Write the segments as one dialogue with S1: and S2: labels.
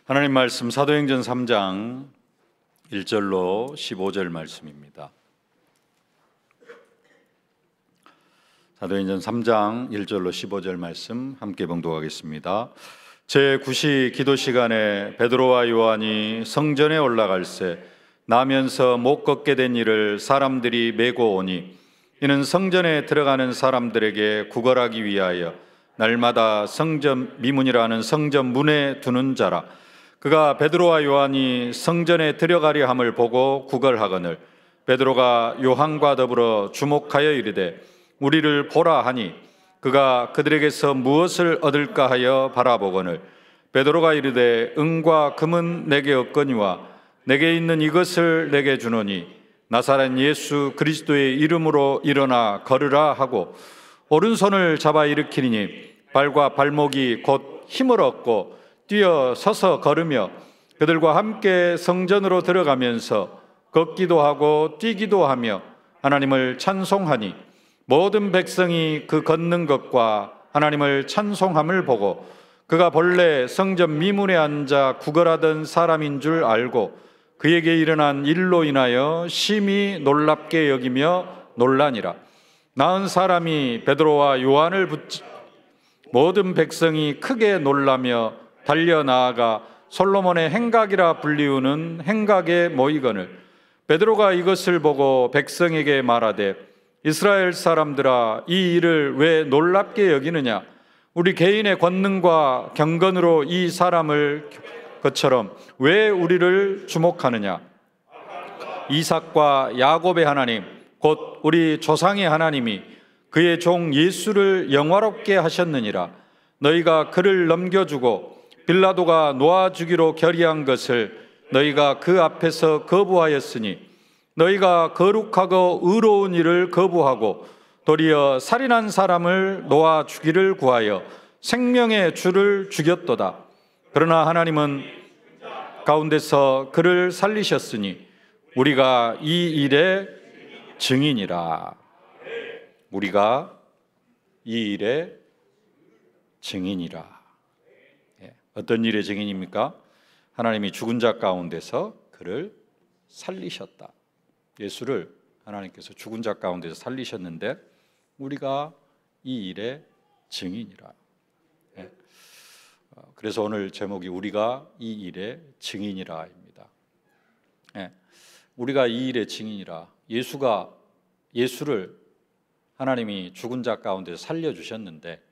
S1: 하나님 말씀 사도행전 3장 1절로 15절 말씀입니다. 사도행전 3장 1절로 15절 말씀 함께 봉독하겠습니다. 제9시 기도 시간에 베드로와 요한이 성전에 올라갈새 나면서 못 걷게 된 이를 사람들이 메고 오니 이는 성전에 들어가는 사람들에게 구걸하기 위하여 날마다 성전 미문이라는 성전 문에 두는 자라. 그가 베드로와 요한이 성전에 들어가려 함을 보고 구걸하거늘 베드로가 요한과 더불어 주목하여 이르되 우리를 보라 하니 그가 그들에게서 무엇을 얻을까 하여 바라보거늘 베드로가 이르되 은과 금은 내게 없거니와 내게 있는 이것을 내게 주노니 나사렛 예수 그리스도의 이름으로 일어나 걸으라 하고 오른손을 잡아 일으키니 발과 발목이 곧 힘을 얻고 뛰어 서서 걸으며 그들과 함께 성전으로 들어가면서 걷기도 하고 뛰기도 하며 하나님을 찬송하니 모든 백성이 그 걷는 것과 하나님을 찬송함을 보고 그가 본래 성전 미문에 앉아 구걸하던 사람인 줄 알고 그에게 일어난 일로 인하여 심히 놀랍게 여기며 놀라니라. 나은 사람이 베드로와 요한을 붙지 모든 백성이 크게 놀라며 달려나아가 솔로몬의 행각이라 불리우는 행각에 모이거늘 베드로가 이것을 보고 백성에게 말하되 이스라엘 사람들아 이 일을 왜 놀랍게 여기느냐 우리 개인의 권능과 경건으로 이 사람을 것처럼 왜 우리를 주목하느냐 이삭과 야곱의 하나님 곧 우리 조상의 하나님이 그의 종 예수를 영화롭게 하셨느니라. 너희가 그를 넘겨주고 빌라도가 놓아주기로 결의한 것을 너희가 그 앞에서 거부하였으니 너희가 거룩하고 의로운 일을 거부하고 도리어 살인한 사람을 놓아주기를 구하여 생명의 주를 죽였도다. 그러나 하나님은 가운데서 그를 살리셨으니 우리가 이 일의 증인이라. 우리가 이 일의 증인이라. 어떤 일의 증인입니까? 하나님이 죽은 자 가운데서 그를 살리셨다. 예수를 하나님께서 죽은 자 가운데서 살리셨는데 우리가 이 일의 증인이라. 그래서 오늘 제목이 우리가 이 일의 증인이라입니다. 우리가 이 일의 증인이라. 예수를 하나님이 죽은 자 가운데서 살려주셨는데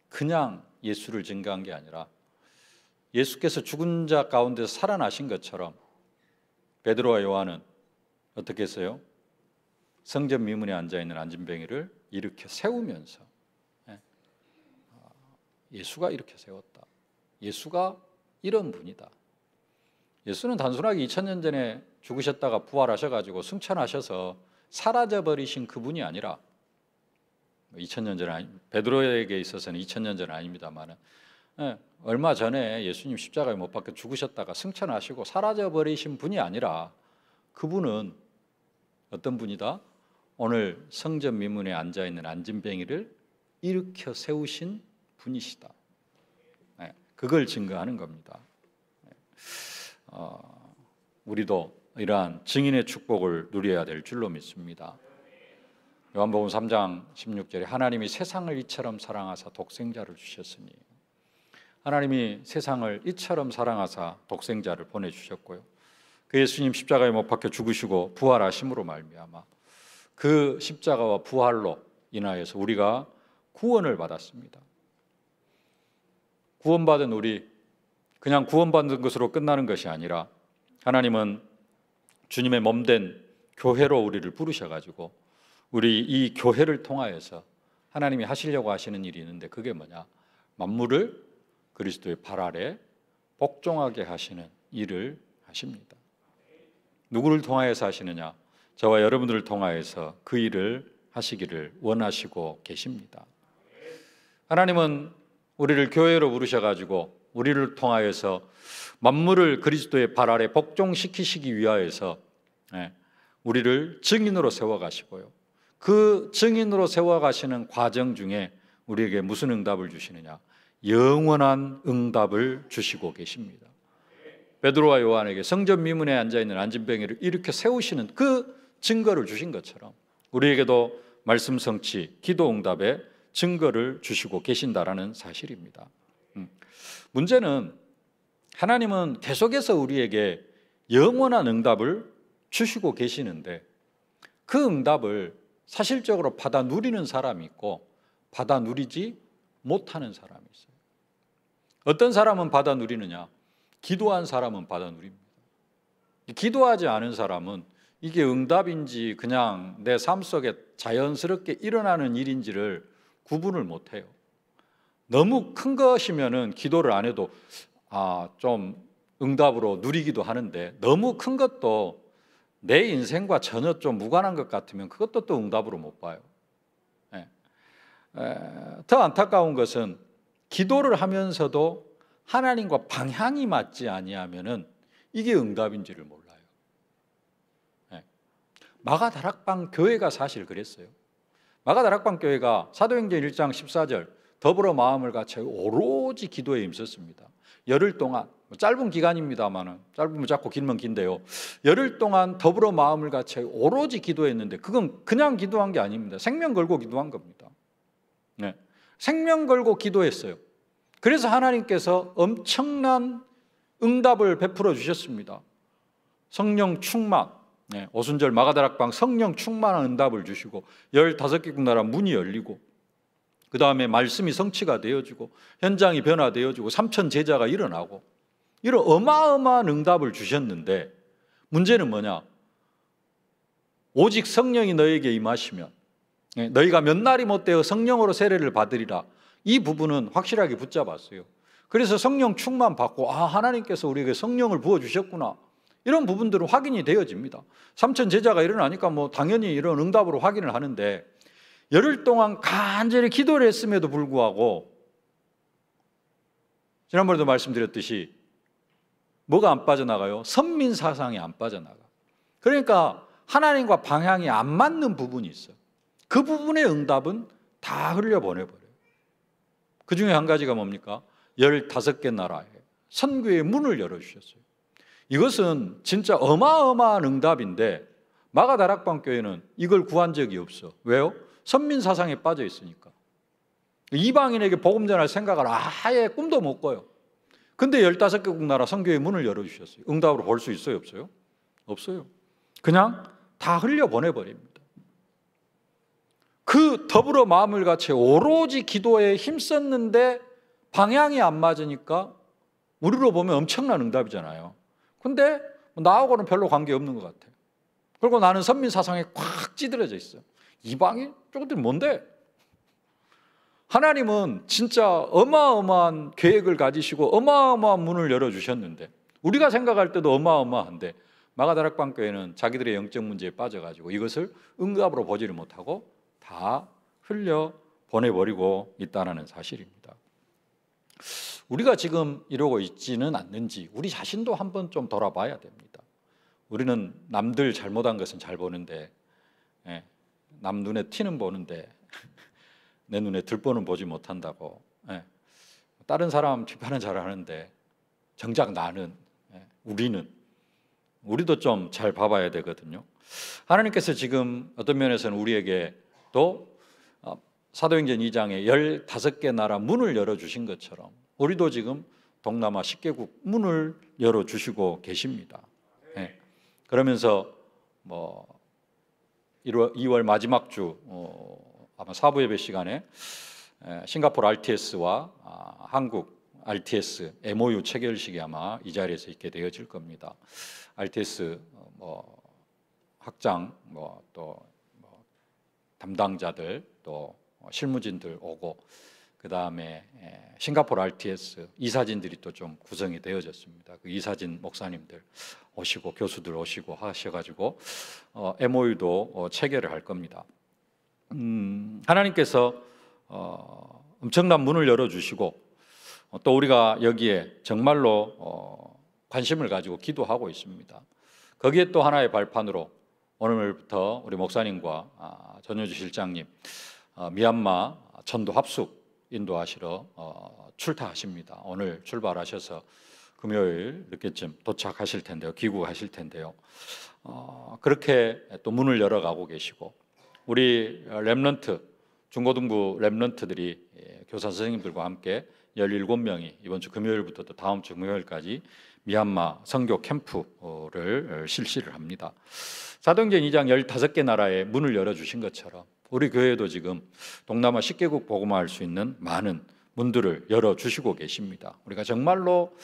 S1: 그냥 예수를 증거한 게 아니라 예수께서 죽은 자 가운데서 살아나신 것처럼 베드로와 요한은 어떻게 했어요? 성전 미문에 앉아있는 안진뱅이를 일으켜 세우면서 예수가 이렇게 세웠다. 예수가 이런 분이다. 예수는 단순하게 2000년 전에 죽으셨다가 부활하셔가지고 승천하셔서 사라져버리신 그분이 아니라 2000년 전 베드로에게 있어서는 2000년 전은 아닙니다만 얼마 전에 예수님 십자가에 못 박혀 죽으셨다가 승천하시고 사라져버리신 분이 아니라 그분은 어떤 분이다? 오늘 성전 미문에 앉아있는 안진뱅이를 일으켜 세우신 분이시다. 그걸 증거하는 겁니다. 우리도 이러한 증인의 축복을 누려야 될 줄로 믿습니다. 요한복음 3장 16절에 하나님이 세상을 이처럼 사랑하사 독생자를 주셨으니 하나님이 세상을 이처럼 사랑하사 독생자를 보내주셨고요. 그 예수님 십자가에 못 박혀 죽으시고 부활하심으로 말미암아 그 십자가와 부활로 인하여서 우리가 구원을 받았습니다. 구원받은 우리 그냥 구원받는 것으로 끝나는 것이 아니라 하나님은 주님의 몸된 교회로 우리를 부르셔가지고 우리 이 교회를 통하여서 하나님이 하시려고 하시는 일이 있는데 그게 뭐냐? 만물을 그리스도의 발 아래 복종하게 하시는 일을 하십니다. 누구를 통하여서 하시느냐? 저와 여러분들을 통하여서 그 일을 하시기를 원하시고 계십니다. 하나님은 우리를 교회로 부르셔가지고 우리를 통하여서 만물을 그리스도의 발 아래 복종시키시기 위하여서 우리를 증인으로 세워가시고요. 그 증인으로 세워가시는 과정 중에 우리에게 무슨 응답을 주시느냐? 영원한 응답을 주시고 계십니다. 베드로와 요한에게 성전 미문에 앉아있는 안진뱅이를 이렇게 세우시는 그 증거를 주신 것처럼 우리에게도 말씀 성취, 기도 응답의 증거를 주시고 계신다라는 사실입니다. 문제는 하나님은 계속해서 우리에게 영원한 응답을 주시고 계시는데 그 응답을 사실적으로 받아 누리는 사람이 있고 받아 누리지 못하는 사람이 있어요. 어떤 사람은 받아 누리느냐? 기도한 사람은 받아 누립니다. 기도하지 않은 사람은 이게 응답인지 그냥 내 삶 속에 자연스럽게 일어나는 일인지를 구분을 못해요. 너무 큰 것이면은 기도를 안 해도 좀 응답으로 누리기도 하는데 너무 큰 것도 내 인생과 전혀 좀 무관한 것 같으면 그것도 또 응답으로 못 봐요. 더 안타까운 것은 기도를 하면서도 하나님과 방향이 맞지 아니하면은 이게 응답인지를 몰라요. 마가다락방 교회가 사실 그랬어요. 마가다락방 교회가 사도행전 1장 14절 더불어 마음을 같이 오로지 기도에 힘썼습니다. 열흘 동안 짧은 기간입니다만은 짧으면 짧고 길면 긴데요. 열흘 동안 더불어 마음을 같이 오로지 기도했는데 그건 그냥 기도한 게 아닙니다. 생명 걸고 기도한 겁니다. 생명 걸고 기도했어요. 그래서 하나님께서 엄청난 응답을 베풀어 주셨습니다. 성령 충만, 오순절 마가다락방 성령 충만한 응답을 주시고 15개국 나라 문이 열리고 그 다음에 말씀이 성취가 되어지고 현장이 변화되어지고 3천 제자가 일어나고 이런 어마어마한 응답을 주셨는데 문제는 뭐냐? 오직 성령이 너에게 임하시면 너희가 몇 날이 못되어 성령으로 세례를 받으리라. 이 부분은 확실하게 붙잡았어요. 그래서 성령 충만 받고 하나님께서 우리에게 성령을 부어주셨구나. 이런 부분들은 확인이 되어집니다. 3천 제자가 일어나니까 당연히 이런 응답으로 확인을 하는데 열흘 동안 간절히 기도를 했음에도 불구하고 지난번에도 말씀드렸듯이 뭐가 안 빠져나가요? 선민사상이 안 빠져나가. 그러니까 하나님과 방향이 안 맞는 부분이 있어요. 그 부분의 응답은 다 흘려보내버려요. 그 중에 한 가지가 뭡니까? 15개 나라에 선교의 문을 열어주셨어요. 이것은 진짜 어마어마한 응답인데 마가다락방 교회는 이걸 구한 적이 없어. 왜요? 선민사상에 빠져 있으니까. 이방인에게 복음 전할 생각을 아예 꿈도 못 꿔요. 근데 15개국 나라 선교의 문을 열어주셨어요. 응답으로 볼 수 있어요? 없어요? 없어요. 그냥 다 흘려보내버립니다. 그 더불어 마음을 같이 오로지 기도에 힘썼는데 방향이 안 맞으니까 우리로 보면 엄청난 응답이잖아요. 근데 나하고는 별로 관계없는 것 같아요. 그리고 나는 선민사상에 꽉 찌들어져 있어요. 이방인? 저것들이 뭔데? 하나님은 진짜 어마어마한 계획을 가지시고 어마어마한 문을 열어주셨는데 우리가 생각할 때도 어마어마한데 마가다락방 교회는 자기들의 영적 문제에 빠져가지고 이것을 응답으로 보지를 못하고 다 흘려 보내버리고 있다는 사실입니다. 우리가 지금 이러고 있지는 않는지 우리 자신도 한번 좀 돌아봐야 됩니다. 우리는 남들 잘못한 것은 잘 보는데 남 눈에 티는 보는데 내 눈에 들보는 보지 못한다고. 다른 사람 비판은 잘하는데 정작 나는 우리도 좀 잘 봐봐야 되거든요. 하나님께서 지금 어떤 면에서는 우리에게 또 사도행전 2장에 15개 나라 문을 열어주신 것처럼 우리도 지금 동남아 10개국 문을 열어주시고 계십니다. 그러면서 2월 마지막 주 아마 사부 예배 시간에 싱가포르 RTS와 한국 RTS MOU 체결식이 아마 이 자리에서 있게 되어질 겁니다. RTS 학장 또 담당자들 또 실무진들 오고 그 다음에 싱가포르 RTS 이사진들이 또 좀 구성이 되어졌습니다. 그 이사진 목사님들 오시고 교수들 오시고 하셔가지고 MOU도 체결을 할 겁니다. 하나님께서 엄청난 문을 열어주시고 또 우리가 여기에 정말로 관심을 가지고 기도하고 있습니다. 거기에 또 하나의 발판으로 오늘부터 우리 목사님과 전효주 실장님 미얀마 전도 합숙 인도하시러 출타하십니다. 오늘 출발하셔서 금요일 늦게쯤 도착하실 텐데요. 귀국하실 텐데요. 그렇게 또 문을 열어가고 계시고, 우리 렘넌트, 중고등부 렘넌트들이 교사 선생님들과 함께 17명이 이번 주 금요일부터 또 다음 주 금요일까지 미얀마 선교 캠프를 실시를 합니다. 사도행전 2장 15개 나라에 문을 열어주신 것처럼 우리 교회도 지금 동남아 10개국 복음화할 수 있는 많은 문들을 열어주시고 계십니다. 우리가 정말로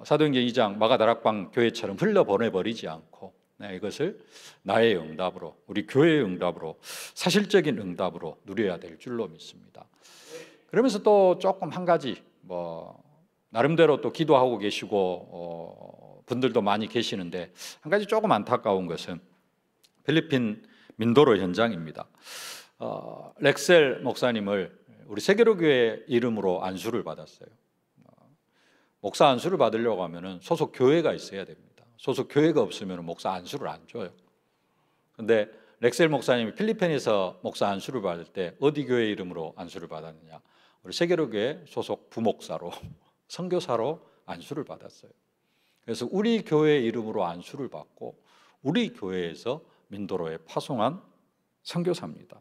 S1: 사도행전 2장 마가다락방 교회처럼 흘려보내버리지 않고 이것을 나의 응답으로, 우리 교회의 응답으로, 사실적인 응답으로 누려야 될 줄로 믿습니다. 그러면서 또 조금 한 가지 나름대로 또 기도하고 계시고 분들도 많이 계시는데, 한 가지 조금 안타까운 것은 필리핀 민도로 현장입니다. 렉셀 목사님을 우리 세계로교회 이름으로 안수를 받았어요. 목사 안수를 받으려고 하면은 소속 교회가 있어야 됩니다. 소속 교회가 없으면 목사 안수를 안 줘요. 근데 렉셀 목사님이 필리핀에서 목사 안수를 받을 때 어디 교회 이름으로 안수를 받았느냐? 우리 세계로교회 소속 부목사로, 선교사로 안수를 받았어요. 그래서 우리 교회 이름으로 안수를 받고 우리 교회에서 민도로에 파송한 선교사입니다.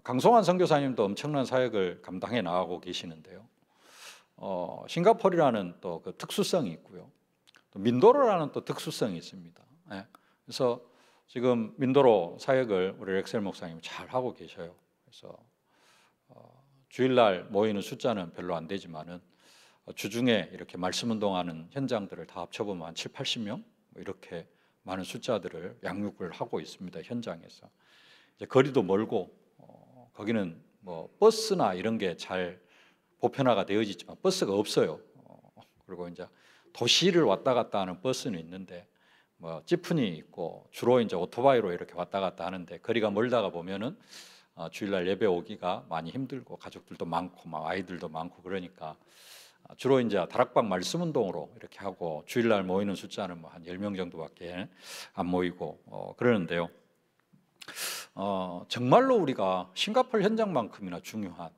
S1: 강송환 선교사님도 엄청난 사역을 감당해 나가고 계시는데요. 싱가포르라는 또 그 특수성이 있고요. 또 민도로라는 또 특수성이 있습니다. 그래서 지금 민도로 사역을 우리 렉셀 목사님이 잘 하고 계셔요. 그래서 주일날 모이는 숫자는 별로 안 되지만은 주중에 이렇게 말씀 운동하는 현장들을 다 합쳐보면 한 7, 80명 이렇게 많은 숫자들을 양육을 하고 있습니다. 현장에서. 이제 거리도 멀고 거기는 버스나 이런 게 잘 보편화가 되어 있지만 버스가 없어요. 그리고 이제 도시를 왔다 갔다 하는 버스는 있는데 지프니 있고 주로 이제 오토바이로 이렇게 왔다 갔다 하는데, 거리가 멀다가 보면은 주일날 예배 오기가 많이 힘들고 가족들도 많고 막 아이들도 많고 그러니까 주로 이제 다락방 말씀 운동으로 이렇게 하고, 주일날 모이는 숫자는 한 10명 정도밖에 안 모이고 그러는데요. 정말로 우리가 싱가포르 현장만큼이나 중요한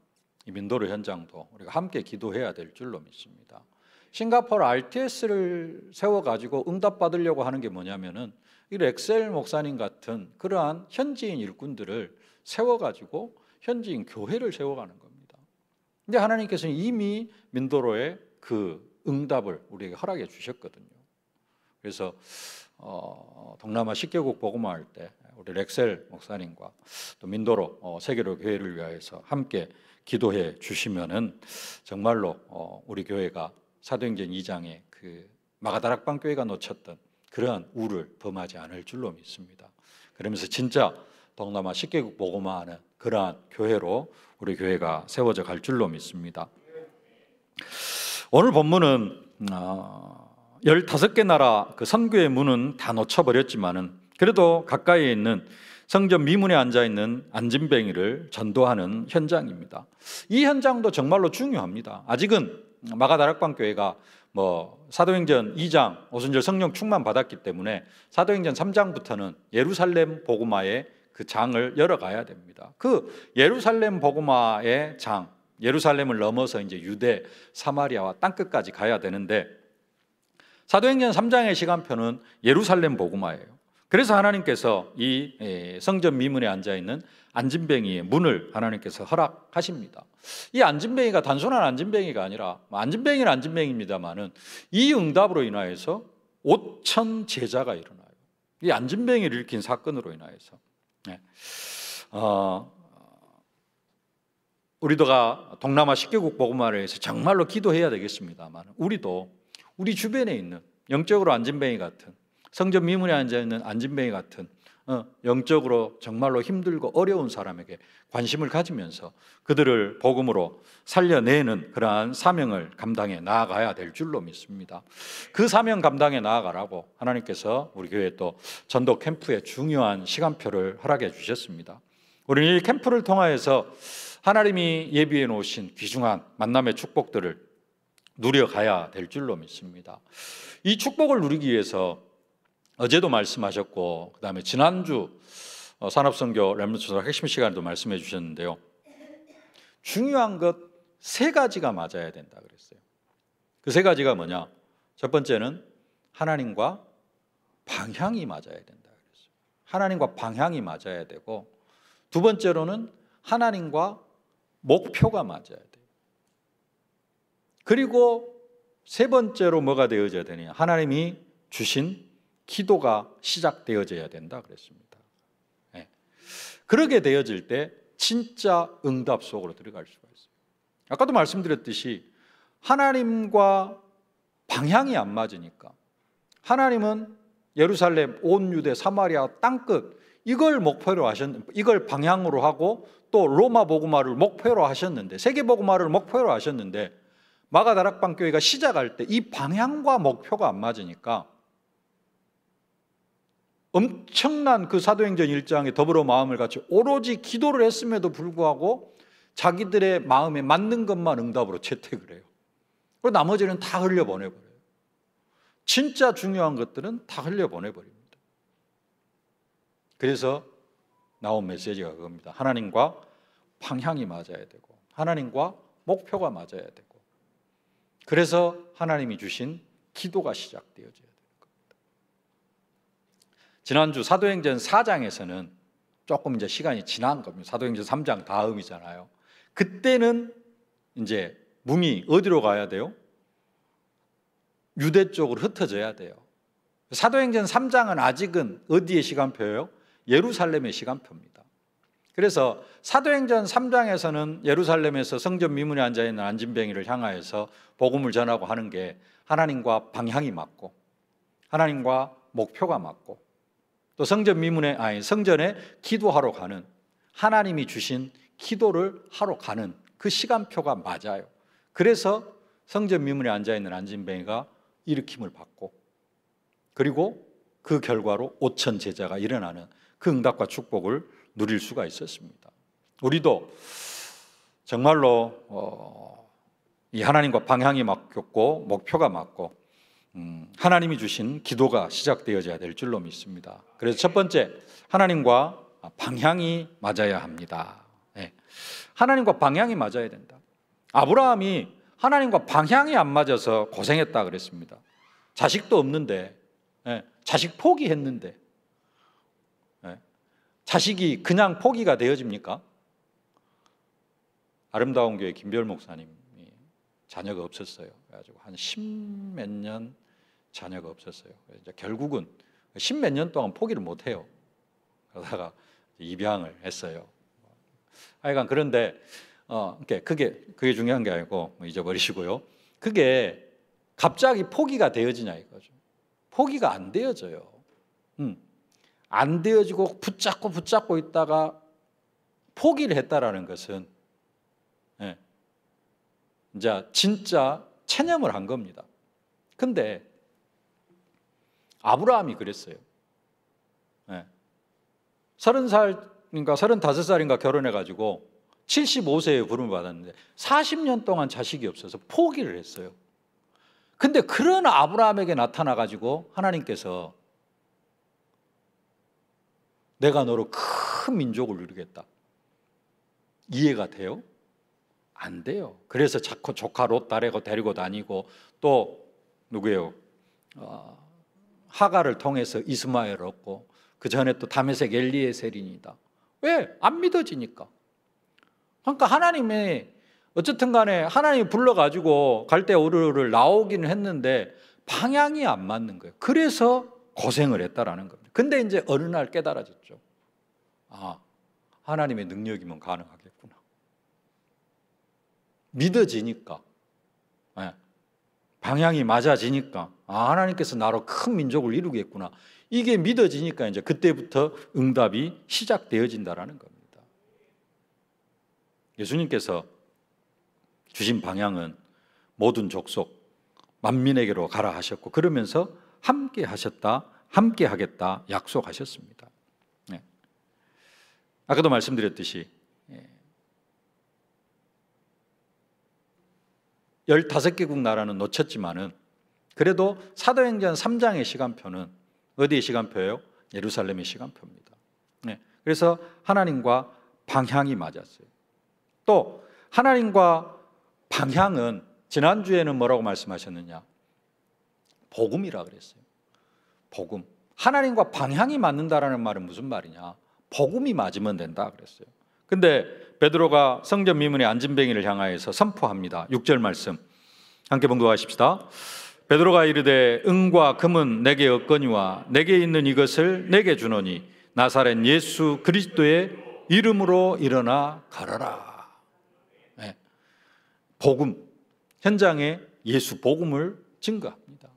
S1: 이 민도르 현장도 우리가 함께 기도해야 될 줄로 믿습니다. 싱가포르 RTS를 세워가지고 응답받으려고 하는 게 뭐냐면은 이 렉셀 목사님 같은 그러한 현지인 일꾼들을 세워가지고 현지인 교회를 세워가는 겁니다. 근데 하나님께서는 이미 민도로의 그 응답을 우리에게 허락해 주셨거든요. 그래서 동남아 10개국 복음화할 때 우리 렉셀 목사님과 또 민도로 세계로 교회를 위하여서 함께 기도해 주시면은 정말로 우리 교회가 사도행전 2장의 그 마가다락방 교회가 놓쳤던 그러한 우를 범하지 않을 줄로 믿습니다. 그러면서 진짜 동남아 10개국 복음화하는 그러한 교회로 우리 교회가 세워져 갈 줄로 믿습니다. 오늘 본문은 15개 나라 그 선교의 문은 다 놓쳐버렸지만은 그래도 가까이에 있는 성전 미문에 앉아있는 안진뱅이를 전도하는 현장입니다. 이 현장도 정말로 중요합니다. 아직은 마가다락방 교회가 사도행전 2장 오순절 성령 충만 받았기 때문에 사도행전 3장부터는 예루살렘 복음화의 그 장을 열어가야 됩니다. 그 예루살렘 복음화의 장, 예루살렘을 넘어서 이제 유대, 사마리아와 땅끝까지 가야 되는데 사도행전 3장의 시간표는 예루살렘 복음화예요. 그래서 하나님께서 이 성전 미문에 앉아있는 안진뱅이의 문을 하나님께서 허락하십니다. 이 안진뱅이가 단순한 안진뱅이가 아니라 안진뱅이는 안진뱅이입니다만은 이 응답으로 인하여서 5천 제자가 일어나요. 이 안진뱅이를 일으킨 사건으로 인하여서 우리도가 동남아 10개국 복음화를 위해서 정말로 기도해야 되겠습니다만 우리도 우리 주변에 있는 영적으로 안진뱅이 같은, 성전 미문에 앉아있는 안진뱅이 같은 영적으로 정말로 힘들고 어려운 사람에게 관심을 가지면서 그들을 복음으로 살려내는 그러한 사명을 감당해 나아가야 될 줄로 믿습니다. 그 사명 감당해 나아가라고 하나님께서 우리 교회에 또 전도 캠프의 중요한 시간표를 허락해 주셨습니다. 우리는 이 캠프를 통하여서 하나님이 예비해 놓으신 귀중한 만남의 축복들을 누려가야 될 줄로 믿습니다. 이 축복을 누리기 위해서 어제도 말씀하셨고 그다음에 지난주 산업선교 렘넌트 핵심 시간에도 말씀해 주셨는데요. 중요한 것 세 가지가 맞아야 된다 그랬어요. 그 세 가지가 뭐냐? 첫 번째는 하나님과 방향이 맞아야 된다 그랬어요. 하나님과 방향이 맞아야 되고, 두 번째로는 하나님과 목표가 맞아야 돼요. 그리고 세 번째로 뭐가 되어져야 되느냐? 하나님이 주신 기도가 시작되어져야 된다 그랬습니다. 네. 그렇게 되어질 때 진짜 응답 속으로 들어갈 수가 있어요. 아까도 말씀드렸듯이 하나님과 방향이 안 맞으니까, 하나님은 예루살렘, 온 유대, 사마리아 땅끝 이걸 목표로 하셨는데, 이걸 방향으로 하고 또 로마 복음화를 목표로 하셨는데, 세계 복음화를 목표로 하셨는데, 마가다락방 교회가 시작할 때 이 방향과 목표가 안 맞으니까 엄청난 그 사도행전 1장에 더불어 마음을 같이 오로지 기도를 했음에도 불구하고 자기들의 마음에 맞는 것만 응답으로 채택을 해요. 그리고 나머지는 다 흘려보내버려요. 진짜 중요한 것들은 다 흘려보내버립니다. 그래서 나온 메시지가 그겁니다. 하나님과 방향이 맞아야 되고, 하나님과 목표가 맞아야 되고, 그래서 하나님이 주신 기도가 시작되어져야 되는 겁니다. 지난주 사도행전 4장에서는 조금 이제 시간이 지난 겁니다. 사도행전 3장 다음이잖아요. 그때는 이제 문이 어디로 가야 돼요? 유대 쪽으로 흩어져야 돼요. 사도행전 3장은 아직은 어디의 시간표예요? 예루살렘의 시간표입니다. 그래서 사도행전 3장에서는 예루살렘에서 성전 미문에 앉아있는 안진뱅이를 향하여서 복음을 전하고 하는 게 하나님과 방향이 맞고, 하나님과 목표가 맞고, 또 성전에 기도하러 가는, 하나님이 주신 기도를 하러 가는 그 시간표가 맞아요. 그래서 성전 미문에 앉아있는 안진뱅이가 일으킴을 받고, 그리고 그 결과로 5천 제자가 일어나는 그 응답과 축복을 누릴 수가 있었습니다. 우리도 정말로 이 하나님과 방향이 맞고 목표가 맞고 하나님이 주신 기도가 시작되어져야 될 줄로 믿습니다. 그래서 첫 번째, 하나님과 방향이 맞아야 합니다. 네. 하나님과 방향이 맞아야 된다. 아브라함이 하나님과 방향이 안 맞아서 고생했다 그랬습니다. 자식도 없는데, 자식 포기했는데, 자식이 그냥 포기가 되어집니까? 아름다운 교회 김별 목사님이 자녀가 없었어요. 그래가지고 한 10몇 년 자녀가 없었어요. 이제 결국은 10몇 년 동안 포기를 못 해요. 그러다가 입양을 했어요. 하여간 그런데 그게 중요한 게 아니고 잊어버리시고요. 그게 갑자기 포기가 되어지냐 이거죠. 포기가 안 되어져요. 안 되어지고 붙잡고 있다가 포기를 했다라는 것은 이제 진짜 체념을 한 겁니다. 근데 아브라함이 그랬어요. 30살인가 35살인가 결혼해가지고 75세에 부름을 받았는데 40년 동안 자식이 없어서 포기를 했어요. 근데 그런 아브라함에게 나타나가지고 하나님께서 내가 너로 큰 민족을 이루겠다. 이해가 돼요? 안 돼요. 그래서 자꾸 조카 롯 데리고 다니고, 또 누구예요? 하가를 통해서 이스마엘을 얻고, 그 전에 또 다메섹 엘리에셀이니다. 왜? 안 믿어지니까. 그러니까 하나님이 어쨌든 간에 하나님이 불러가지고 갈대우르를 나오기는 했는데 방향이 안 맞는 거예요. 그래서 고생을 했다라는 겁니다. 근데 이제 어느 날 깨달아졌죠. 하나님의 능력이면 가능하겠구나. 믿어지니까, 방향이 맞아지니까, 하나님께서 나로 큰 민족을 이루겠구나. 이게 믿어지니까 이제 그때부터 응답이 시작되어진다라는 겁니다. 예수님께서 주신 방향은 모든 족속 만민에게로 가라 하셨고, 그러면서 함께 하셨다, 함께 하겠다 약속하셨습니다. 아까도 말씀드렸듯이 15개국 나라는 놓쳤지만은 그래도 사도행전 3장의 시간표는 어디의 시간표예요? 예루살렘의 시간표입니다. 그래서 하나님과 방향이 맞았어요. 또 하나님과 방향은 지난주에는 뭐라고 말씀하셨느냐? 복음이라 그랬어요. 복음. 하나님과 방향이 맞는다라는 말은 무슨 말이냐? 복음이 맞으면 된다 그랬어요. 근데 베드로가 성전 미문의 안진뱅이를 향하여서 선포합니다. 6절 말씀 함께 봉독하십시다. 베드로가 이르되 은과 금은 내게 없거니와 내게 있는 이것을 내게 주노니 나사렛 예수 그리스도의 이름으로 일어나 걸어라. 네. 복음. 현장에 예수 복음을 증거합니다.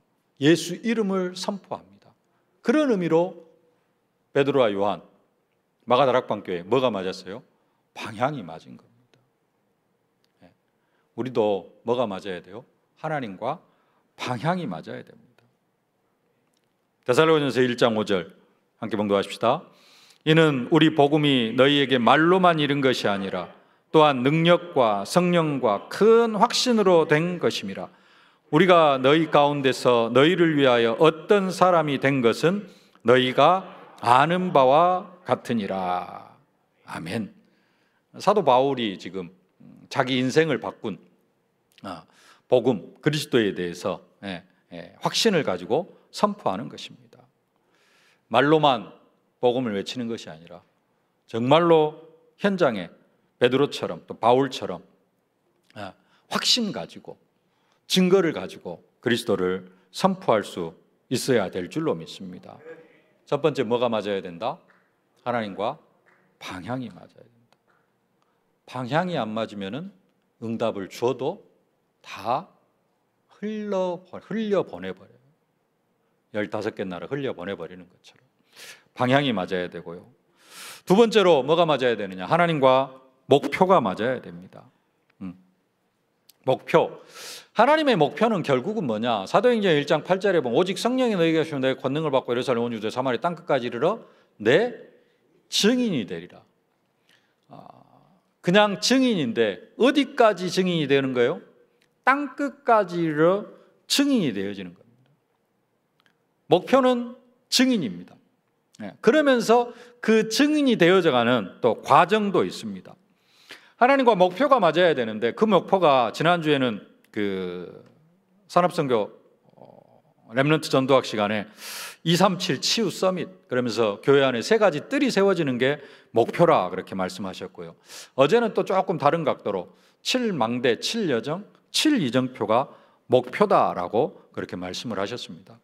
S1: 예수 이름을 선포합니다. 그런 의미로 베드로와 요한 마가다락방교회 뭐가 맞았어요? 방향이 맞은 겁니다. 네. 우리도 뭐가 맞아야 돼요? 하나님과 방향이 맞아야 됩니다. 데살로니가서 1장 5절 함께 봉독하십시다. 이는 우리 복음이 너희에게 말로만 이른 것이 아니라 또한 능력과 성령과 큰 확신으로 된 것임이라. 우리가 너희 가운데서 너희를 위하여 어떤 사람이 된 것은 너희가 아는 바와 같으니라. 아멘. 사도 바울이 지금 자기 인생을 바꾼 복음, 그리스도에 대해서 확신을 가지고 선포하는 것입니다. 말로만 복음을 외치는 것이 아니라 정말로 현장에 베드로처럼 또 바울처럼 확신 가지고 증거를 가지고 그리스도를 선포할 수 있어야 될 줄로 믿습니다. 첫 번째 뭐가 맞아야 된다? 하나님과 방향이 맞아야 된다. 방향이 안 맞으면 응답을 주어도 다 흘려보내버려요. 15개 나라 흘려보내버리는 것처럼 방향이 맞아야 되고요. 두 번째로 뭐가 맞아야 되느냐? 하나님과 목표가 맞아야 됩니다. 목표. 하나님의 목표는 결국은 뭐냐? 사도행전 1장 8절에 보면 오직 성령이 너희에게 하시면 내가 권능을 받고 예루살렘 온 유대 사마리아 땅끝까지 이르러 내 증인이 되리라. 그냥 증인인데 어디까지 증인이 되는 거예요? 땅끝까지 이르러 증인이 되어지는 겁니다. 목표는 증인입니다. 그러면서 그 증인이 되어져가는 또 과정도 있습니다. 하나님과 목표가 맞아야 되는데 그 목표가 지난주에는 그 산업선교 렘넌트 전도학 시간에 237 치유 서밋 그러면서 교회 안에 3가지 뜰이 세워지는 게 목표라 그렇게 말씀하셨고요. 어제는 또 조금 다른 각도로 7망대 7여정 7이정표가 목표다라고 그렇게 말씀을 하셨습니다.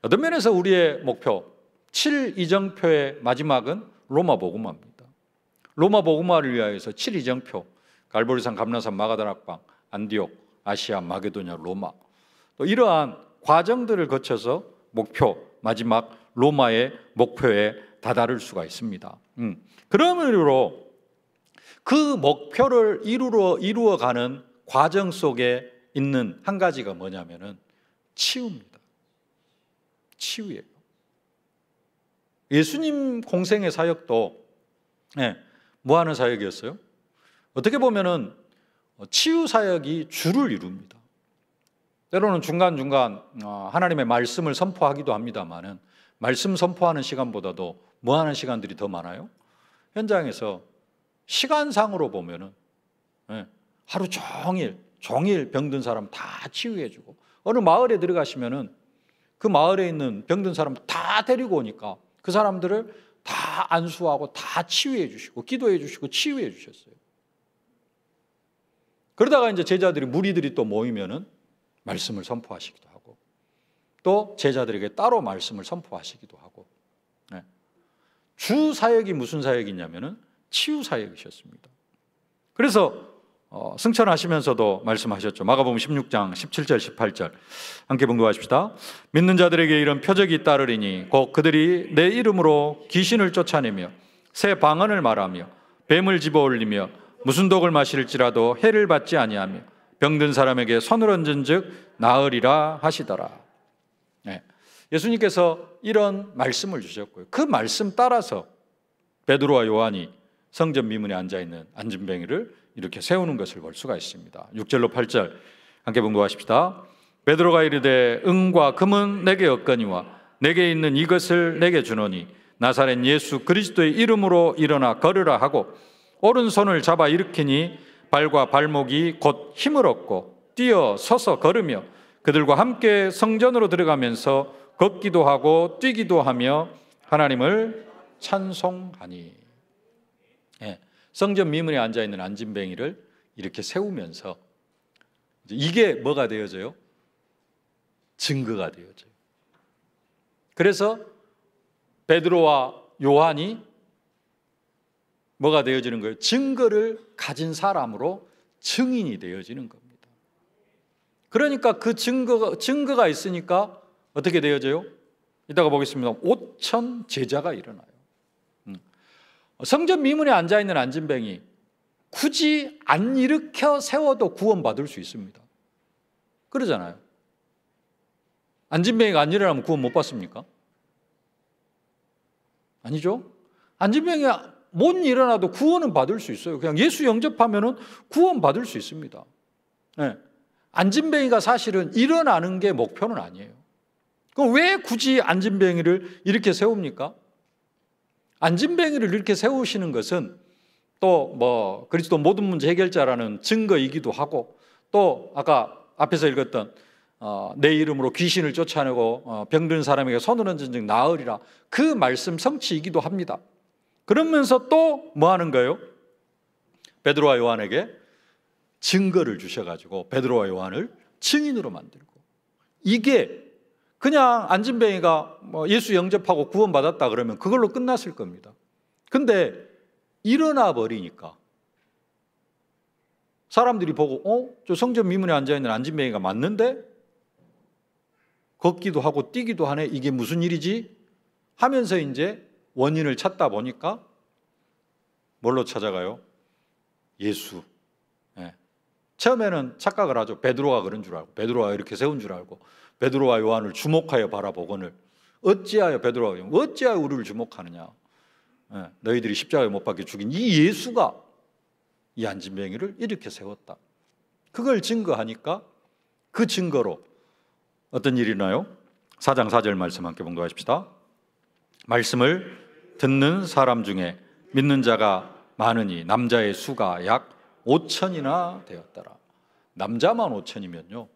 S1: 어떤 면에서 우리의 목표 7이정표의 마지막은 로마 복음화입니다. 로마 복음화를 위하여서 7이정표 갈보리산, 감람산, 마가다락방, 안디옥, 아시아, 마게도냐, 로마 또 이러한 과정들을 거쳐서 목표 마지막 로마의 목표에 다다를 수가 있습니다. 그런 의미로 그 목표를 이루어가는 과정 속에 있는 한 가지가 뭐냐면은 치유입니다. 치유예요. 예수님 공생의 사역도 뭐 하는 사역이었어요? 어떻게 보면은 치유 사역이 주를 이룹니다. 때로는 중간중간 하나님의 말씀을 선포하기도 합니다만은 말씀 선포하는 시간보다도 뭐 하는 시간들이 더 많아요? 현장에서 시간상으로 보면은 하루 종일 병든 사람 다 치유해주고 어느 마을에 들어가시면은 그 마을에 있는 병든 사람 다 데리고 오니까 그 사람들을 다 안수하고 다 치유해 주시고 기도해 주시고 치유해 주셨어요. 그러다가 이제 제자들이 무리들이 또 모이면은 말씀을 선포하시기도 하고 또 제자들에게 따로 말씀을 선포하시기도 하고 주 사역이 무슨 사역이냐면은 치유 사역이셨습니다. 그래서 승천하시면서도 말씀하셨죠. 마가복음 16장 17절 18절 함께 봉독하십시다. 믿는 자들에게 이런 표적이 따르리니 곧 그들이 내 이름으로 귀신을 쫓아내며 새 방언을 말하며 뱀을 집어올리며 무슨 독을 마실지라도 해를 받지 아니하며 병든 사람에게 손을 얹은즉 나으리라 하시더라. 예수님께서 이런 말씀을 주셨고요. 그 말씀 따라서 베드로와 요한이 성전 미문에 앉아있는 안진뱅이를 이렇게 세우는 것을 볼 수가 있습니다. 6절로 8절 함께 봉독하십시다. 베드로가 이르되 은과 금은 내게 없거니와 내게 있는 이것을 내게 주노니 나사렛 예수 그리스도의 이름으로 일어나 걸으라 하고 오른손을 잡아 일으키니 발과 발목이 곧 힘을 얻고 뛰어 서서 걸으며 그들과 함께 성전으로 들어가면서 걷기도 하고 뛰기도 하며 하나님을 찬송하니. 예, 성전 미문에 앉아있는 안진뱅이를 이렇게 세우면서 이게 뭐가 되어져요? 증거가 되어져요. 그래서 베드로와 요한이 뭐가 되어지는 거예요? 증거를 가진 사람으로 증인이 되어지는 겁니다. 그러니까 그 증거가 있으니까 어떻게 되어져요? 이따가 보겠습니다. 5천 제자가 일어나요. 성전 미문에 앉아있는 안진뱅이 굳이 안 일으켜 세워도 구원받을 수 있습니다. 그러잖아요. 안진뱅이가 안 일어나면 구원 못 받습니까? 아니죠? 안진뱅이가 못 일어나도 구원은 받을 수 있어요. 그냥 예수 영접하면은 구원 받을 수 있습니다. 네. 안진뱅이가 사실은 일어나는 게 목표는 아니에요. 그럼 왜 굳이 안진뱅이를 이렇게 세웁니까? 안진뱅이를 이렇게 세우시는 것은 또 뭐 그리스도 모든 문제 해결자라는 증거이기도 하고 또 아까 앞에서 읽었던 내 이름으로 귀신을 쫓아내고 병든 사람에게 손을 얹은 즉 나으리라 그 말씀 성취이기도 합니다. 그러면서 또 뭐 하는 거예요? 베드로와 요한에게 증거를 주셔가지고 베드로와 요한을 증인으로 만들고 이게 그냥 안진뱅이가 뭐 예수 영접하고 구원받았다 그러면 그걸로 끝났을 겁니다. 근데 일어나 버리니까 사람들이 보고 저 성전 미문에 앉아있는 안진뱅이가 맞는데? 걷기도 하고 뛰기도 하네. 이게 무슨 일이지? 하면서 이제 원인을 찾다 보니까 뭘로 찾아가요? 예수. 네. 처음에는 착각을 하죠. 베드로가 그런 줄 알고 베드로가 이렇게 세운 줄 알고 베드로와 요한을 주목하여 바라보거늘 어찌하여 베드로와 요한 어찌하여 우리를 주목하느냐. 네. 너희들이 십자가에 못 박혀 죽인 이 예수가 이 안진뱅이를 이렇게 세웠다. 그걸 증거하니까 그 증거로 어떤 일이 나요? 4장 4절 말씀 함께 봉독하십시다. 말씀을 듣는 사람 중에 믿는 자가 많으니 남자의 수가 약 5천이나 되었더라. 남자만 5천이면요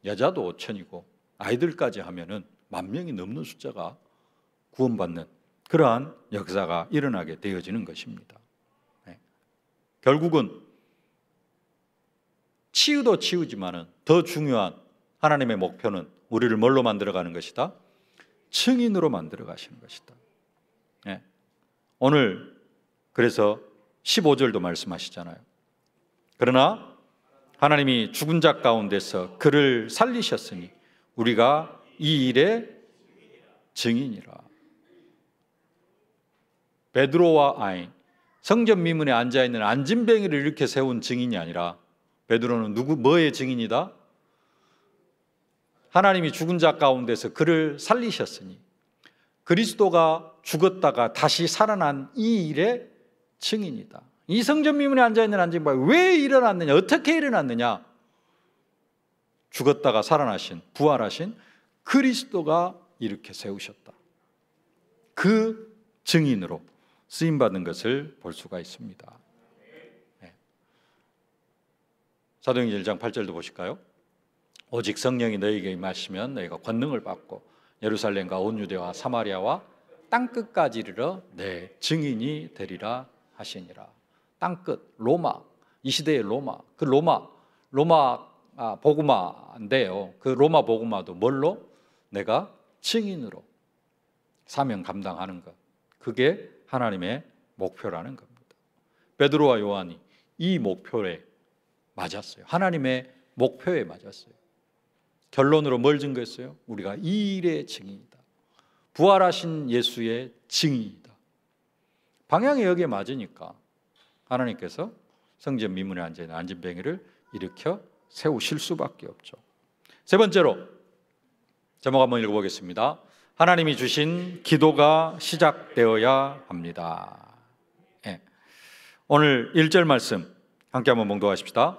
S1: 여자도 5천이고 아이들까지 하면은 10,000명이 넘는 숫자가 구원받는 그러한 역사가 일어나게 되어지는 것입니다. 네. 결국은 치유도 치유지만은 더 중요한 하나님의 목표는 우리를 뭘로 만들어가는 것이다? 증인으로 만들어 가시는 것이다. 네. 오늘 그래서 15절도 말씀하시잖아요. 그러나 하나님이 죽은 자 가운데서 그를 살리셨으니 우리가 이 일의 증인이라. 베드로와 성전 미문에 앉아있는 안진뱅이를 이렇게 세운 증인이 아니라 베드로는 뭐의 증인이다? 하나님이 죽은 자 가운데서 그를 살리셨으니 그리스도가 죽었다가 다시 살아난 이 일의 증인이다. 이 성전 미문에 앉아있는 안진뱅이 왜 일어났느냐? 어떻게 일어났느냐? 죽었다가 살아나신 부활하신 그리스도가 이렇게 세우셨다. 그 증인으로 쓰임받은 것을 볼 수가 있습니다. 네. 사도행전 1장 8절도 보실까요? 오직 성령이 너희에게 임하시면 너희가 권능을 받고 예루살렘과 온 유대와 사마리아와 땅끝까지 이르러 내 증인이 되리라 하시니라. 땅끝, 로마, 이 시대의 로마, 그 로마 복음화인데요. 그 로마 복음화도 뭘로? 내가 증인으로 사명 감당하는 것. 그게 하나님의 목표라는 겁니다. 베드로와 요한이 이 목표에 맞았어요. 하나님의 목표에 맞았어요. 결론으로 뭘 증거했어요? 우리가 이 일의 증인이다. 부활하신 예수의 증인이다. 방향이 여기에 맞으니까 하나님께서 성전 미문에 앉아있는 안진뱅이를 일으켜 세우실 수밖에 없죠. 세 번째로 제목 한번 읽어보겠습니다. 하나님이 주신 기도가 시작되어야 합니다. 네. 오늘 1절 말씀 함께 한번 봉독하십시다.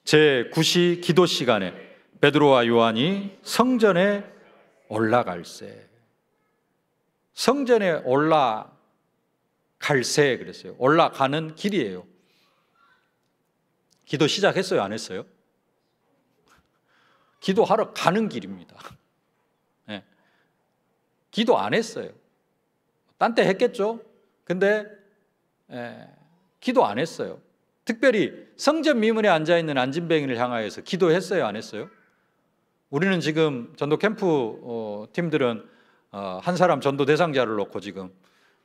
S1: 제9시 기도 시간에 베드로와 요한이 성전에 올라갈새. 성전에 올라갈새 그랬어요. 올라가는 길이에요. 기도 시작했어요? 안 했어요? 기도하러 가는 길입니다. 네. 기도 안 했어요. 딴 때 했겠죠? 근데 기도 안 했어요. 특별히 성전 미문에 앉아있는 안진뱅이를 향하여서 기도했어요? 안 했어요? 우리는 지금 전도 캠프 팀들은 한 사람 전도 대상자를 놓고 지금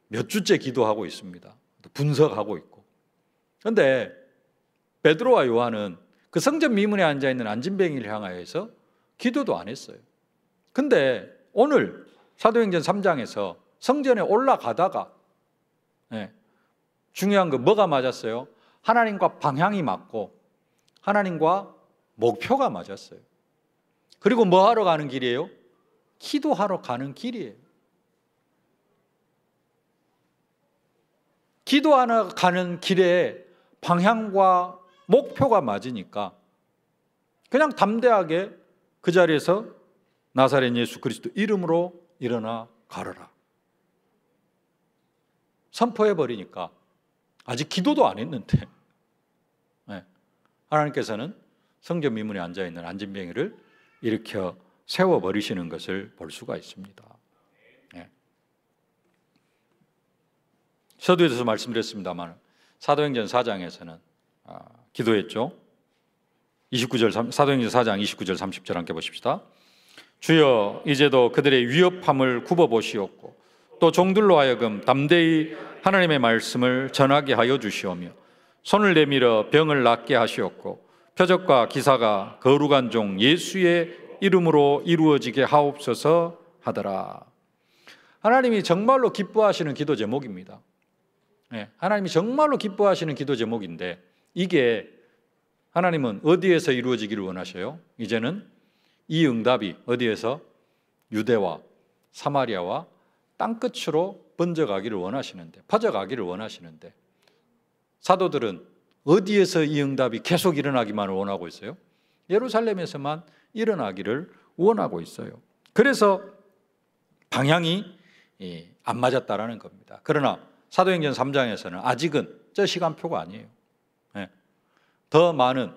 S1: 몇 주째 기도하고 있습니다. 분석하고 있고. 그런데 베드로와 요한은 그 성전 미문에 앉아있는 안진뱅이를 향하여서 기도도 안 했어요. 근데 오늘 사도행전 3장에서 성전에 올라가다가 중요한 거 뭐가 맞았어요? 하나님과 방향이 맞고 하나님과 목표가 맞았어요. 그리고 뭐 하러 가는 길이에요? 기도하러 가는 길이에요. 기도하러 가는 길에 방향과 목표가 맞으니까 그냥 담대하게 그 자리에서 나사렛 예수 그리스도 이름으로 일어나 가르라 선포해 버리니까 아직 기도도 안 했는데 하나님께서는 성전 미문에 앉아있는 안진뱅이를 일으켜 세워버리시는 것을 볼 수가 있습니다. 서두에서 말씀드렸습니다만 사도행전 4장에서는 기도했죠. 29절 사도행전 4장 29절 30절 함께 보십시다. 주여 이제도 그들의 위협함을 굽어보시옵고 또 종들로 하여금 담대히 하나님의 말씀을 전하게 하여 주시오며 손을 내밀어 병을 낫게 하시옵고 표적과 기사가 거룩한 종 예수의 이름으로 이루어지게 하옵소서 하더라. 하나님이 정말로 기뻐하시는 기도 제목입니다. 하나님이 정말로 기뻐하시는 기도 제목인데 이게 하나님은 어디에서 이루어지기를 원하셔요? 이제는 이 응답이 어디에서? 유대와 사마리아와 땅끝으로 번져가기를 원하시는데, 퍼져가기를 원하시는데 사도들은 어디에서 이 응답이 계속 일어나기만을 원하고 있어요? 예루살렘에서만 일어나기를 원하고 있어요. 그래서 방향이 안 맞았다라는 겁니다. 그러나 사도행전 3장에서는 아직은 저 시간표가 아니에요. 더 많은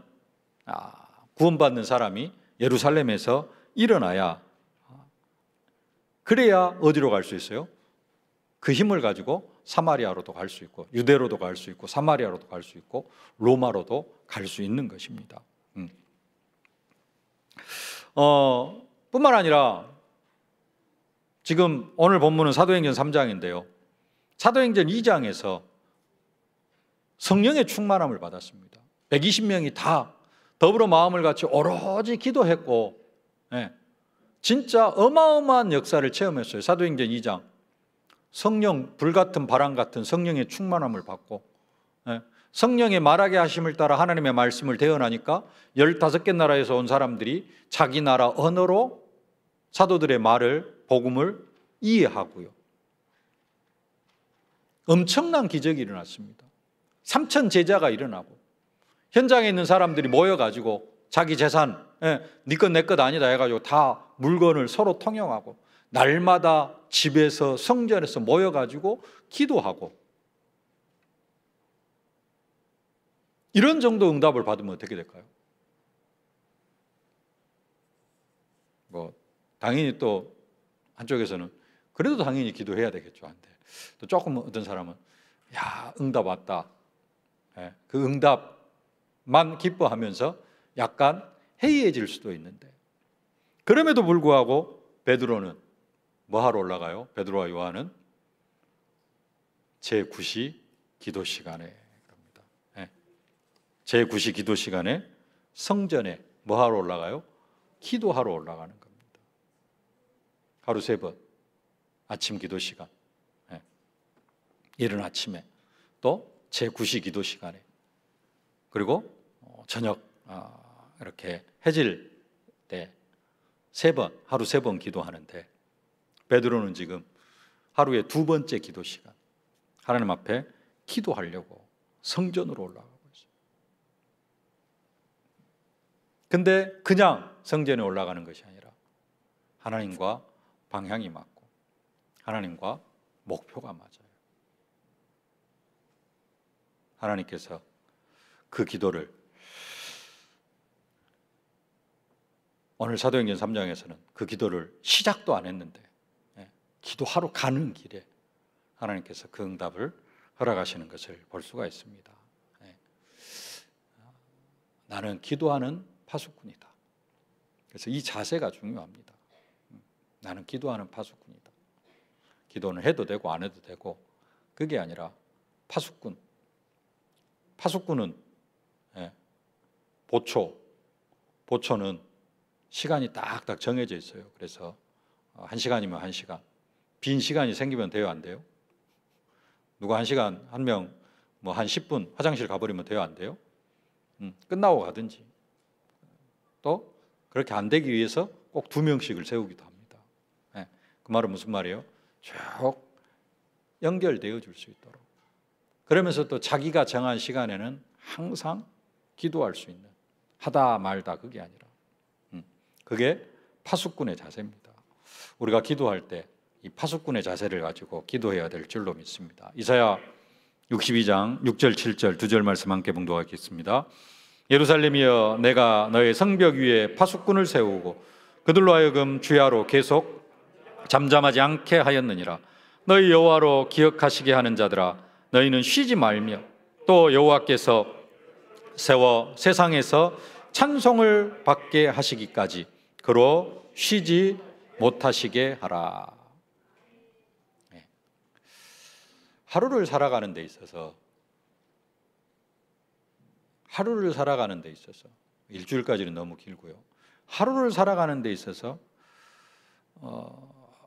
S1: 구원받는 사람이 예루살렘에서 일어나야 그래야 어디로 갈 수 있어요? 그 힘을 가지고 사마리아로도 갈 수 있고 유대로도 갈 수 있고 사마리아로도 갈 수 있고 로마로도 갈 수 있는 것입니다. 뿐만 아니라 지금 오늘 본문은 사도행전 3장인데요. 사도행전 2장에서 성령의 충만함을 받았습니다. 120명이 다 더불어 마음을 같이 오로지 기도했고 진짜 어마어마한 역사를 체험했어요. 사도행전 2장 성령 불같은 바람 같은 성령의 충만함을 받고 성령의 말하게 하심을 따라 하나님의 말씀을 대언하니까 15개 나라에서 온 사람들이 자기 나라 언어로 사도들의 말을 복음을 이해하고요. 엄청난 기적이 일어났습니다. 3천 제자가 일어나고 현장에 있는 사람들이 모여가지고 자기 재산 네 것 내 것 아니다 해가지고 다 물건을 서로 통용하고 날마다 집에서 성전에서 모여가지고 기도하고 이런 정도 응답을 받으면 어떻게 될까요? 당연히 또 한쪽에서는 그래도 당연히 기도해야 되겠죠. 한데 또 조금 어떤 사람은 야 응답 왔다. 그 응답만 기뻐하면서 약간 해이해질 수도 있는데 그럼에도 불구하고 베드로는 뭐 하러 올라가요? 베드로와 요한은 제9시 기도 시간에 제9시 기도 시간에 성전에 뭐 하러 올라가요? 기도하러 올라가는 겁니다. 하루 3번 아침 기도 시간 이른 아침에 또 제9시 기도 시간에 그리고 저녁 이렇게 해질 때 3번 하루 3번 기도하는데 베드로는 지금 하루에 2번째 기도 시간 하나님 앞에 기도하려고 성전으로 올라가고 있어요. 근데 그냥 성전에 올라가는 것이 아니라 하나님과 방향이 맞고 하나님과 목표가 맞아요. 하나님께서 그 기도를 오늘 사도행전 3장에서는 그 기도를 시작도 안 했는데 기도하러 가는 길에 하나님께서 그 응답을 허락하시는 것을 볼 수가 있습니다. 나는 기도하는 파수꾼이다. 그래서 이 자세가 중요합니다. 나는 기도하는 파수꾼이다. 기도는 해도 되고 안 해도 되고, 그게 아니라 파수꾼. 파수꾼은 보초는 시간이 딱딱 정해져 있어요. 그래서 1시간이면 1시간. 빈 시간이 생기면 돼요, 안 돼요? 누가 1시간, 한 명 뭐 한 10분 화장실 가버리면 돼요, 안 돼요? 끝나고 가든지. 또 그렇게 안 되기 위해서 꼭 2명씩을 세우기도 합니다. 그 말은 무슨 말이에요? 쭉 연결되어 줄 수 있도록. 그러면서 또 자기가 정한 시간에는 항상 기도할 수 있는, 하다 말다 그게 아니라, 그게 파수꾼의 자세입니다. 우리가 기도할 때 이 파수꾼의 자세를 가지고 기도해야 될 줄로 믿습니다. 이사야 62장 6절 7절 2절 말씀 함께 봉독하겠습니다. 예루살렘이여, 내가 너의 성벽 위에 파수꾼을 세우고 그들로 하여금 주야로 계속 잠잠하지 않게 하였느니라. 너희 여호와로 기억하시게 하는 자들아, 너희는 쉬지 말며 또 여호와께서 세워 세상에서 찬송을 받게 하시기까지 그로 쉬지 못하시게 하라. 하루를 살아가는 데 있어서 일주일까지는 너무 길고요. 하루를 살아가는 데 있어서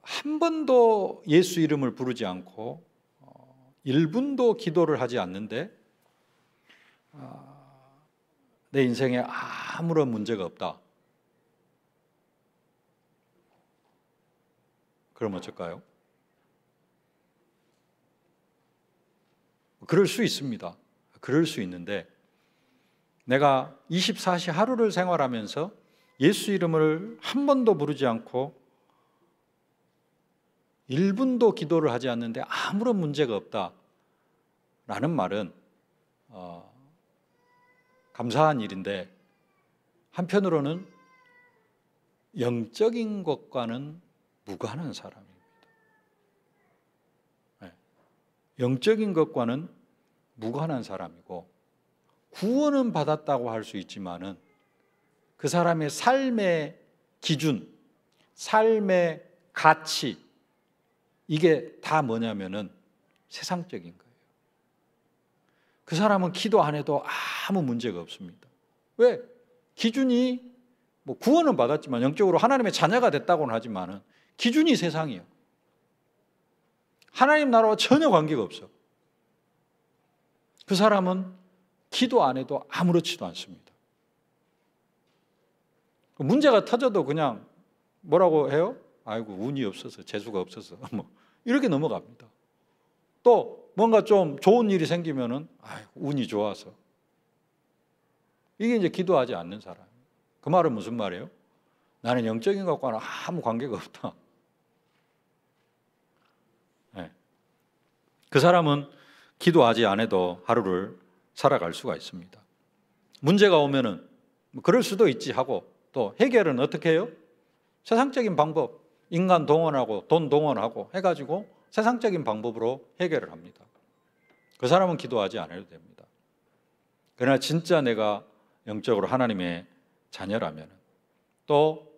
S1: 한 번도 예수 이름을 부르지 않고 1분도 기도를 하지 않는데 내 인생에 아무런 문제가 없다. 그럼 어쩔까요? 그럴 수 있습니다. 그럴 수 있는데, 내가 24시 하루를 생활하면서 예수 이름을 한 번도 부르지 않고 1분도 기도를 하지 않는데 아무런 문제가 없다라는 말은 감사한 일인데, 한편으로는 영적인 것과는 무관한 사람입니다. 영적인 것과는 무관한 사람이고, 구원은 받았다고 할 수 있지만은 그 사람의 삶의 기준, 삶의 가치, 이게 다 뭐냐면은 세상적인 거예요. 그 사람은 기도 안 해도 아무 문제가 없습니다. 왜? 기준이 뭐 구원은 받았지만 영적으로 하나님의 자녀가 됐다고는 하지만은 기준이 세상이에요. 하나님 나라와 전혀 관계가 없어. 그 사람은 기도 안 해도 아무렇지도 않습니다. 문제가 터져도 그냥 뭐라고 해요? 아이고, 운이 없어서, 재수가 없어서 뭐 이렇게 넘어갑니다. 또 뭔가 좀 좋은 일이 생기면은 아이고, 운이 좋아서. 이게 이제 기도하지 않는 사람. 그 말은 무슨 말이에요? 나는 영적인 것과는 아무 관계가 없다. 그 사람은 기도하지 않아도 하루를 살아갈 수가 있습니다. 문제가 오면은 그럴 수도 있지 하고, 또 해결은 어떻게 해요? 세상적인 방법, 인간 동원하고 돈 동원하고 해가지고 세상적인 방법으로 해결을 합니다. 그 사람은 기도하지 않아도 됩니다. 그러나 진짜 내가 영적으로 하나님의 자녀라면, 또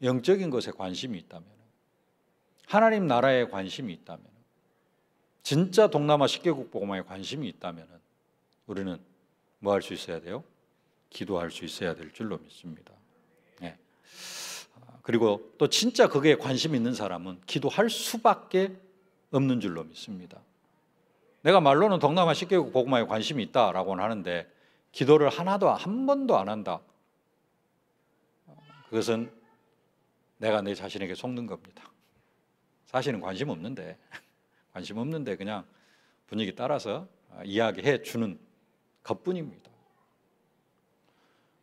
S1: 영적인 것에 관심이 있다면, 하나님 나라에 관심이 있다면, 진짜 동남아 10개국 복음화에 관심이 있다면 우리는 뭐 할 수 있어야 돼요? 기도할 수 있어야 될 줄로 믿습니다. 그리고 또 진짜 그게 관심 있는 사람은 기도할 수밖에 없는 줄로 믿습니다. 내가 말로는 동남아 10개국 복음화에 관심이 있다라고는 하는데 기도를 하나도 한 번도 안 한다. 그것은 내가 내 자신에게 속는 겁니다. 사실은 관심 없는데 그냥 분위기 따라서 이야기해 주는 것뿐입니다.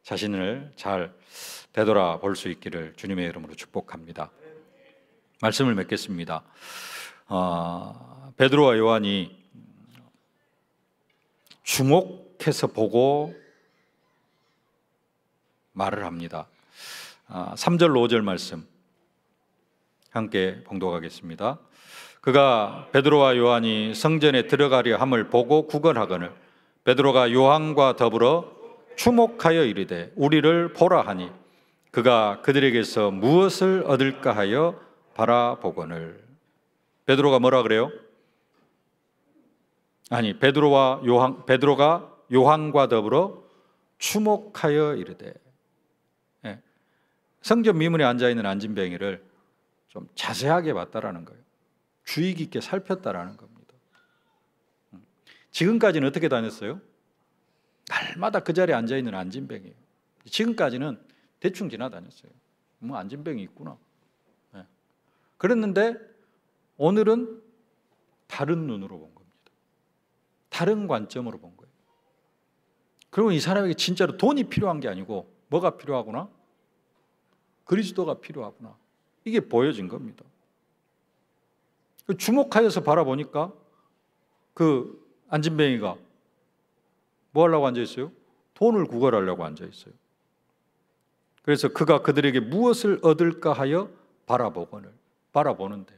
S1: 자신을 잘 되돌아볼 수 있기를 주님의 이름으로 축복합니다. 말씀을 맺겠습니다. 베드로와 요한이 주목해서 보고 말을 합니다. 3절 5절 말씀 함께 봉독하겠습니다. 그가 베드로와 요한이 성전에 들어가려 함을 보고 구걸하거늘 베드로가 요한과 더불어 주목하여 이르되 우리를 보라 하니 그가 그들에게서 무엇을 얻을까 하여 바라보거늘. 베드로가 뭐라 그래요? 아니, 베드로가 요한과 더불어 주목하여 이르되, 성전 미문에 앉아있는 안진뱅이를 좀 자세하게 봤다라는 거예요. 주의 깊게 살폈다라는 겁니다. 지금까지는 어떻게 다녔어요? 날마다 그 자리에 앉아있는 안진뱅이에요. 지금까지는 대충 지나다녔어요. 뭐 안진뱅이 있구나. 그랬는데 오늘은 다른 눈으로 본 겁니다. 다른 관점으로 본 거예요. 그리고 이 사람에게 진짜로 돈이 필요한 게 아니고 뭐가 필요하구나? 그리스도가 필요하구나. 이게 보여진 겁니다. 주목하여서 바라보니까 그 안진뱅이가 뭐 하려고 앉아있어요? 돈을 구걸하려고 앉아있어요. 그래서 그가 그들에게 무엇을 얻을까 하여 바라보는데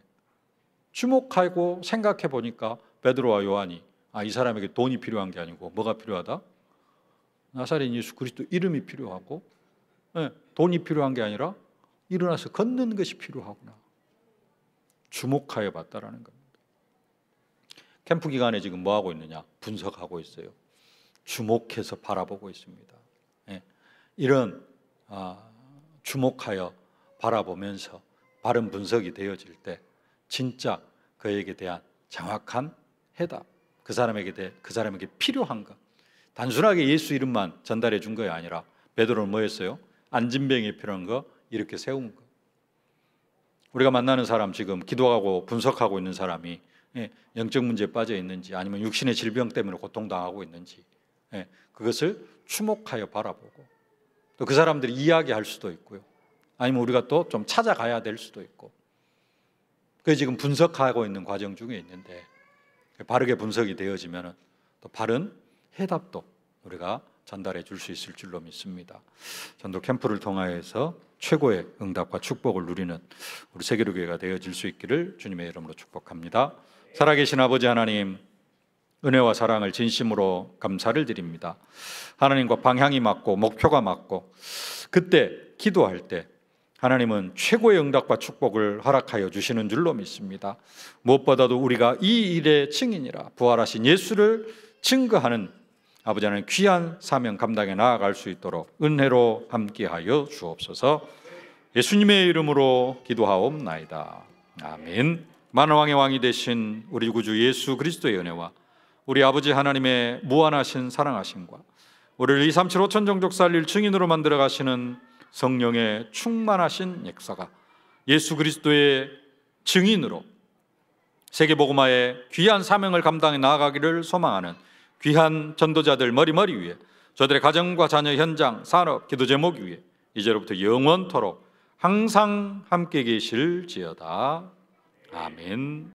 S1: 주목하고 생각해 보니까 베드로와 요한이 이 사람에게 돈이 필요한 게 아니고 뭐가 필요하다? 나사렛 예수 그리스도 이름이 필요하고 돈이 필요한 게 아니라 일어나서 걷는 것이 필요하구나. 주목하여 봤다라는 겁니다. 캠프 기간에 지금 뭐 하고 있느냐? 분석하고 있어요. 주목해서 바라보고 있습니다. 이런 주목하여 바라보면서 바른 분석이 되어질 때 진짜 그에게 대한 정확한 해답, 그 사람에게 필요한 것, 단순하게 예수 이름만 전달해 준 것이 아니라 베드로는 뭐였어요? 안진뱅이에 필요한 거 이렇게 세운 거. 우리가 만나는 사람, 지금 기도하고 분석하고 있는 사람이 영적 문제에 빠져 있는지 아니면 육신의 질병 때문에 고통당하고 있는지 그것을 주목하여 바라보고 또 그 사람들이 이야기할 수도 있고요. 아니면 우리가 또 좀 찾아가야 될 수도 있고, 그게 지금 분석하고 있는 과정 중에 있는데 바르게 분석이 되어지면 또 바른 해답도 우리가 전달해 줄 수 있을 줄로 믿습니다. 전도 캠프를 통하여서 최고의 응답과 축복을 누리는 우리 세계로교회가 되어질 수 있기를 주님의 이름으로 축복합니다. 살아계신 아버지 하나님, 은혜와 사랑을 진심으로 감사를 드립니다. 하나님과 방향이 맞고 목표가 맞고 그때 기도할 때 하나님은 최고의 응답과 축복을 허락하여 주시는 줄로 믿습니다. 무엇보다도 우리가 이 일의 증인이라 부활하신 예수를 증거하는 아버지 하나님 귀한 사명 감당해 나아갈 수 있도록 은혜로 함께하여 주옵소서. 예수님의 이름으로 기도하옵나이다. 아멘. 만왕의 왕이 되신 우리 구주 예수 그리스도의 은혜와 우리 아버지 하나님의 무한하신 사랑하심과 우리를 237 5천 종족 살릴 증인으로 만들어 가시는 성령의 충만하신 역사가 예수 그리스도의 증인으로 세계복음화의 귀한 사명을 감당해 나아가기를 소망하는 귀한 전도자들 머리머리 위에 저들의 가정과 자녀, 현장, 산업, 기도 제목 위에 이제로부터 영원토록 항상 함께 계실지어다. 아멘.